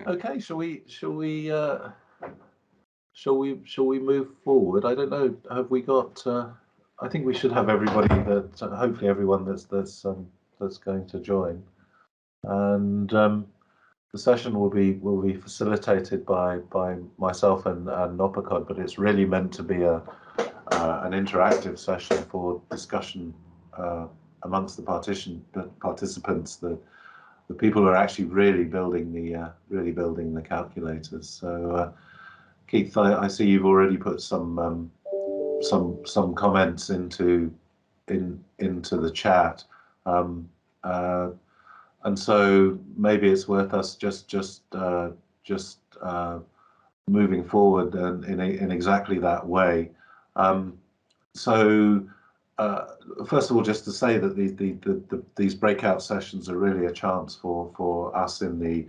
Okay, shall we move forward? I don't know. Have we got? I think we should have everybody that hopefully everyone that's going to join, and the session will be facilitated by myself and Nopacod, but it's really meant to be an interactive session for discussion amongst the participants. The people who are actually really building the calculators. So, Keith, I see you've already put some comments into the chat, and so maybe it's worth us just moving forward in exactly that way. So. First of all, just to say that these breakout sessions are really a chance for us in the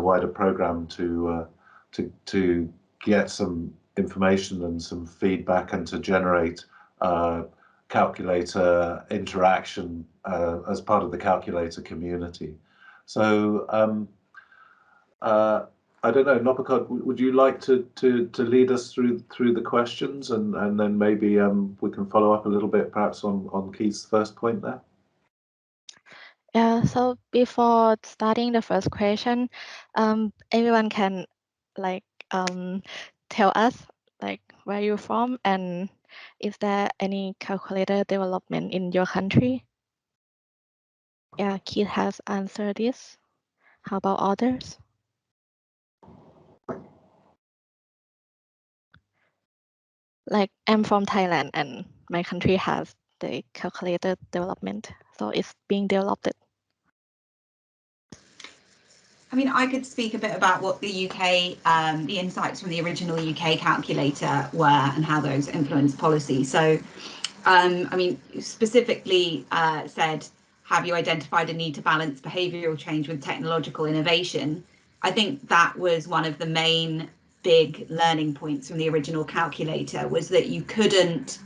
wider program to get some information and some feedback and to generate calculator interaction as part of the calculator community. So I don't know, Nopacod, would you like to lead us through the questions, and then maybe we can follow up a little bit perhaps on Keith's first point there? Yeah, so before starting the first question, everyone can tell us where you're from and is there any calculator development in your country? Yeah, Keith has answered this. How about others? I'm from Thailand and my country has the calculator development, so it's being developed. I mean, I could speak a bit about what the UK, the insights from the original UK calculator were and how those influence policy. So, I mean, specifically said, have you identified a need to balance behavioural change with technological innovation? I think that was one of the main big learning points from the original calculator, was that you couldn't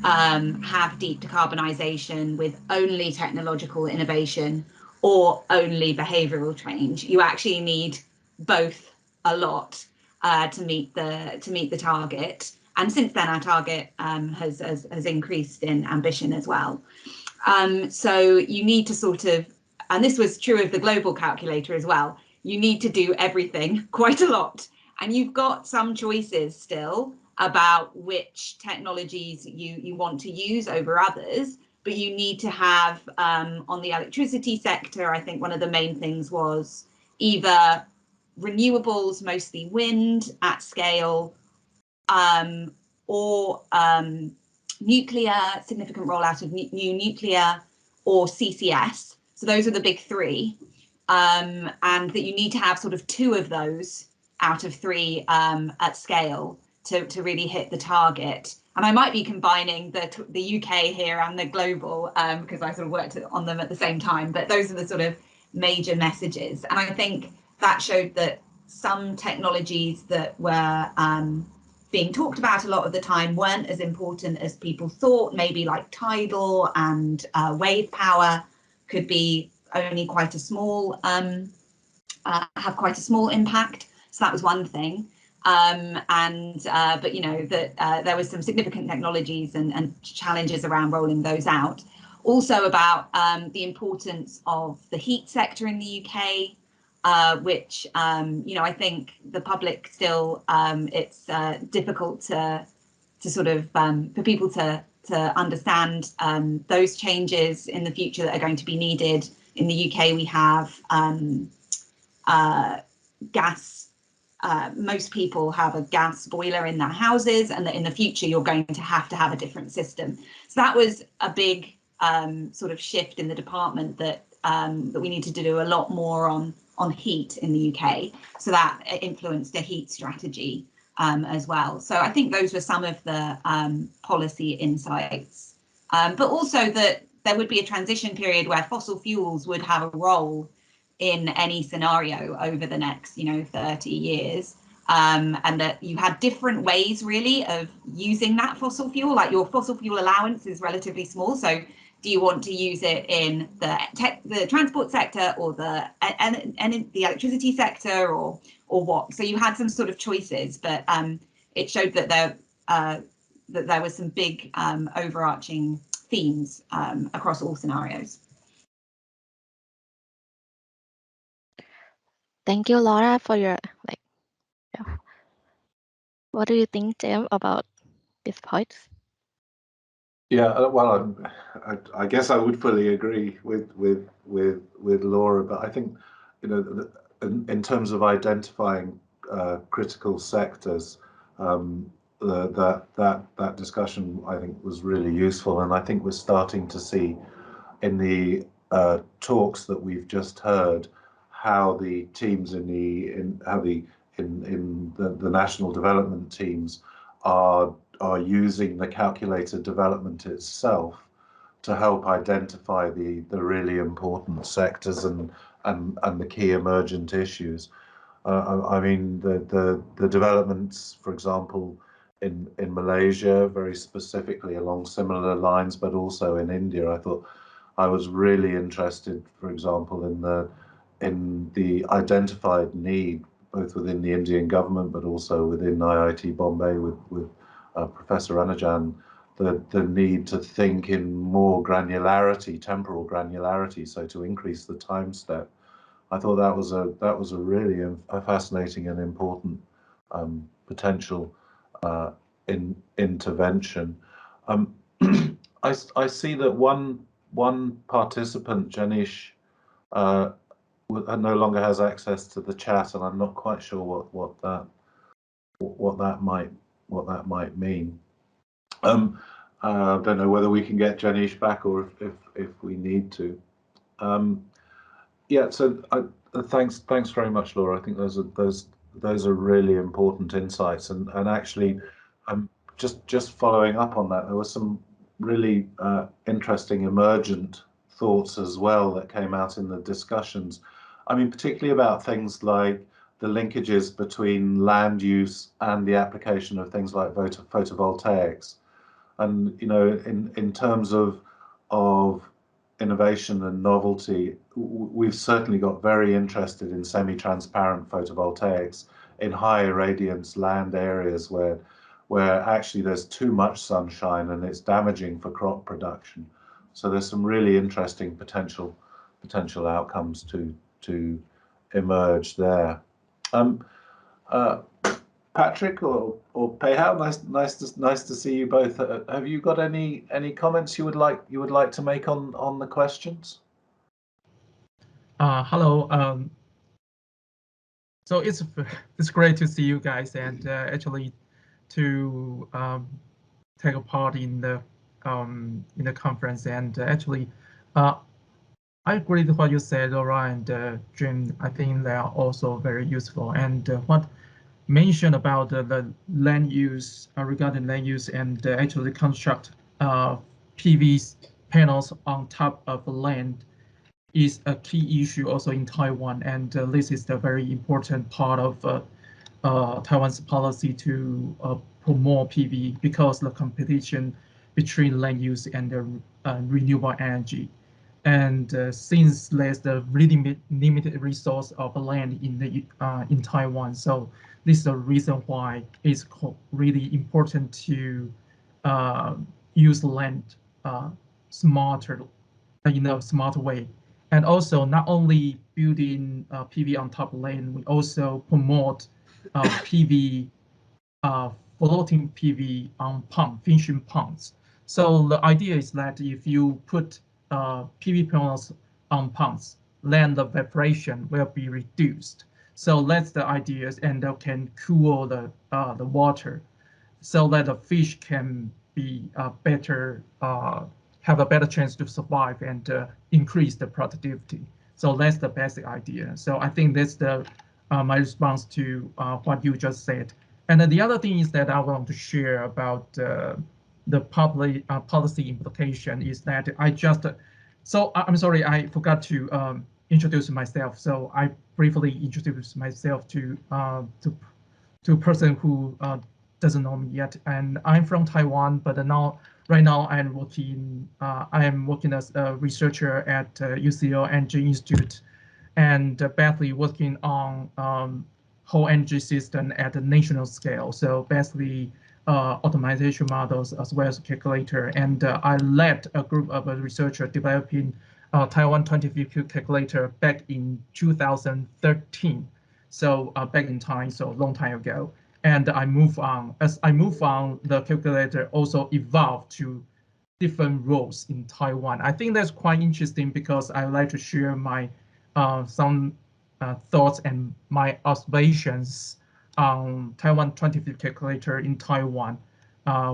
have deep decarbonisation with only technological innovation or only behavioural change. You actually need both a lot to meet the target. And since then, our target has increased in ambition as well. So you need to sort of, and this was true of the global calculator as well, you need to do everything quite a lot. And you've got some choices still about which technologies you want to use over others, but you need to have, on the electricity sector, I think one of the main things was either renewables, mostly wind at scale, or nuclear, significant rollout of new nuclear, or CCS. So those are the big three, and that you need to have sort of 2 of those out of 3 at scale to really hit the target. And I might be combining the UK here and the global because I sort of worked on them at the same time, but those are the sort of major messages. And I think that showed that some technologies that were being talked about a lot of the time weren't as important as people thought. Maybe like tidal and wave power could be only quite a small, have quite a small impact. So that was one thing. But you know that there was some significant technologies and challenges around rolling those out. Also about the importance of the heat sector in the UK, which you know, I think the public still it's difficult to sort of for people to understand those changes in the future that are going to be needed. In the UK, we have gas. Most people have a gas boiler in their houses, and that in the future you're going to have a different system. So that was a big sort of shift in the department that we needed to do a lot more on heat in the UK. So that influenced a heat strategy as well. So I think those were some of the policy insights, but also that there would be a transition period where fossil fuels would have a role in any scenario over the next, you know, 30 years, and that you had different ways really of using that fossil fuel. Like your fossil fuel allowance is relatively small, so Do you want to use it in the transport sector or the electricity sector or what? So you had some sort of choices, but it showed that there was some big overarching themes across all scenarios. Thank you, Laura, for your What do you think, James, about these points? Yeah, well, I guess I would fully agree with Laura, but I think, you know, in terms of identifying critical sectors, that discussion I think was really useful, and I think we're starting to see in the talks that we've just heard how the teams in the national development teams are using the calculated development itself to help identify the really important sectors and the key emergent issues. I mean, the developments, for example, in Malaysia, very specifically along similar lines, but also in India, I thought I was really interested, for example, in the identified need both within the Indian government, but also within IIT Bombay with Professor Anajan, the need to think in more granularity, temporal granularity, so to increase the time step. I thought that was a really fascinating and important potential intervention. I see that one participant, Janish, no longer has access to the chat, and I'm not quite sure what that might mean. I don't know whether we can get Janish back or if we need to. Yeah, so thanks very much, Laura. I think those are really important insights, and actually, just following up on that, there were some really interesting emergent thoughts as well that came out in the discussions. I mean, particularly about things like the linkages between land use and the application of things like photovoltaics. And, you know, in terms of innovation and novelty, we've certainly got very interested in semi-transparent photovoltaics in high irradiance land areas where actually there's too much sunshine and it's damaging for crop production. So there's some really interesting potential outcomes to emerge there. Patrick or Peiha, nice to see you both. Have you got any comments you would like to make on the questions? Hello. So it's great to see you guys and actually to take a part in the conference, and actually I agree with what you said, Laura and Jim. I think they are also very useful, and what mentioned about the land use, regarding land use and actually construct PV panels on top of land is a key issue also in Taiwan, and this is the very important part of Taiwan's policy to promote PV, because the competition between land use and renewable energy. And since there's the really limited resource of land in Taiwan, so this is the reason why it's really important to use land smarter, in a smart way. And also not only building PV on top of land, we also promote PV, floating PV on finishing ponds. So the idea is that if you put PV panels on ponds, then the evaporation will be reduced. So that's the idea, and that can cool the water, so that the fish can be better, have a better chance to survive and increase the productivity. So that's the basic idea. So I think that's the my response to what you just said. And then the other thing is that I want to share about the public policy implication is that I'm sorry, I forgot to introduce myself. So I briefly introduce myself to person who doesn't know me yet, and I'm from Taiwan, but right now I am working as a researcher at UCL Energy Institute, and basically working on whole energy system at the national scale. So basically optimization models as well as calculator. And I led a group of researchers developing Taiwan 2050 calculator back in 2013. So back in time, so a long time ago. And I move on. As I move on, the calculator also evolved to different roles in Taiwan. I think that's quite interesting because I like to share my some thoughts and my observations on Taiwan 2050 calculator in Taiwan,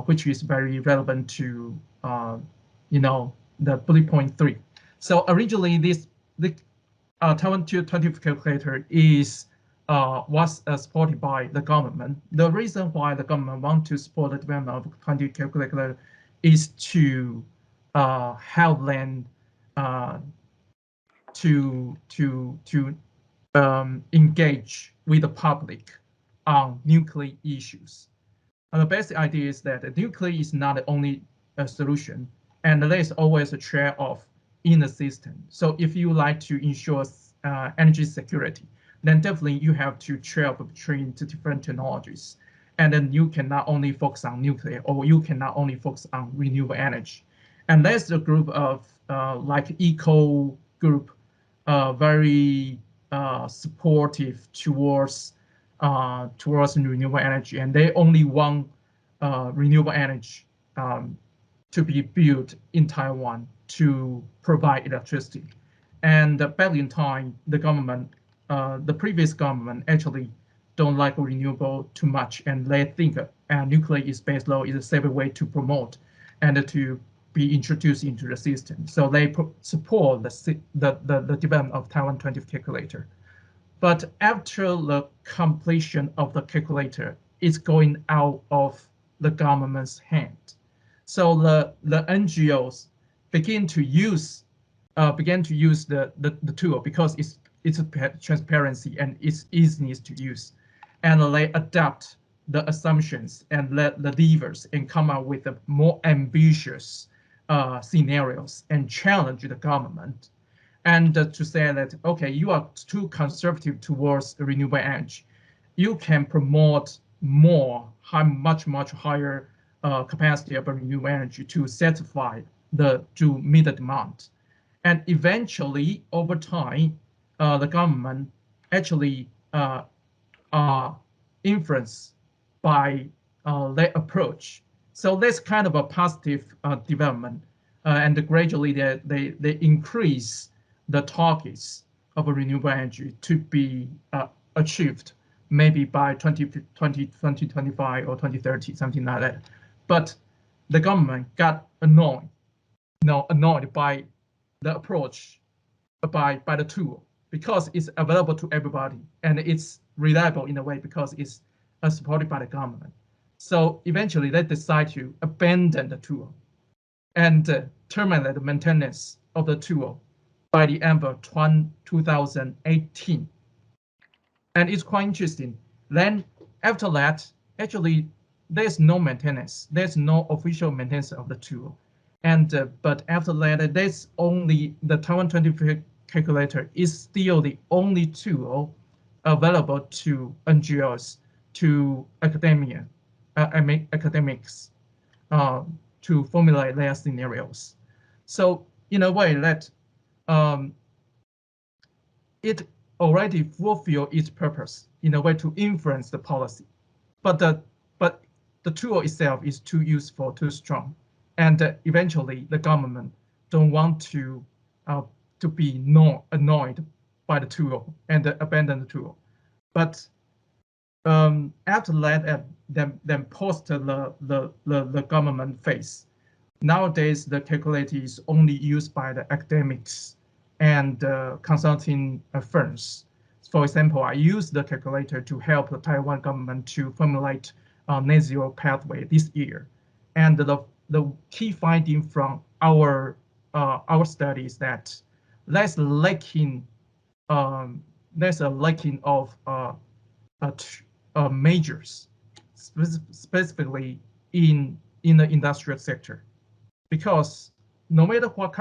which is very relevant to the bullet point 3. So originally, the Taiwan 2050 calculator was supported by the government. The reason why the government want to support the development of 2050 calculator is to help them to engage with the public on nuclear issues. And the basic idea is that nuclear is not the only solution, and there is always a trade-off in the system. So if you like to ensure energy security, then definitely you have to trade off between the different technologies. And then you cannot only focus on nuclear, or you cannot only focus on renewable energy. And there's a group of like eco group, very supportive towards renewable energy, and they only want renewable energy to be built in Taiwan to provide electricity. And back in time, the government, the previous government actually don't like renewable too much, and they think nuclear is base load is a safer way to promote and to be introduced into the system. So they support the development of Taiwan 2050 calculator. But after the completion of the calculator, it's going out of the government's hand. So the NGOs began to use the tool because it's a transparency and it's easiness to use, and they adapt the assumptions and the levers and come up with a more ambitious scenarios and challenge the government, and to say that, okay, you are too conservative towards renewable energy, you can promote much higher capacity of renewable energy to satisfy to meet the demand. And eventually, over time, the government actually are influenced by their approach. So that's kind of a positive development, and gradually they increase the targets of renewable energy to be achieved maybe by 2025 or 2030, something like that. But the government got annoyed by the approach, by the tool, because it's available to everybody and it's reliable in a way because it's supported by the government. So eventually they decide to abandon the tool and terminate the maintenance of the tool by the end of 2018. And it's quite interesting. Then after that, actually, there's no maintenance. There's no official maintenance of the tool. And but after that, there's only the Taiwan 2050 calculator is still the only tool available to NGOs, to academics, to formulate their scenarios. So in a way that it already fulfills its purpose in a way to influence the policy, but the tool itself is too useful, too strong, and eventually the government don't want to be annoyed by the tool and abandon the tool. But after that, then post the government phase, nowadays the calculator is only used by the academics and consulting firms. For example, I use the calculator to help the Taiwan government to formulate net zero pathway this year, and the key finding from our studies that there's a lacking of measures. specifically in the industrial sector, because no matter what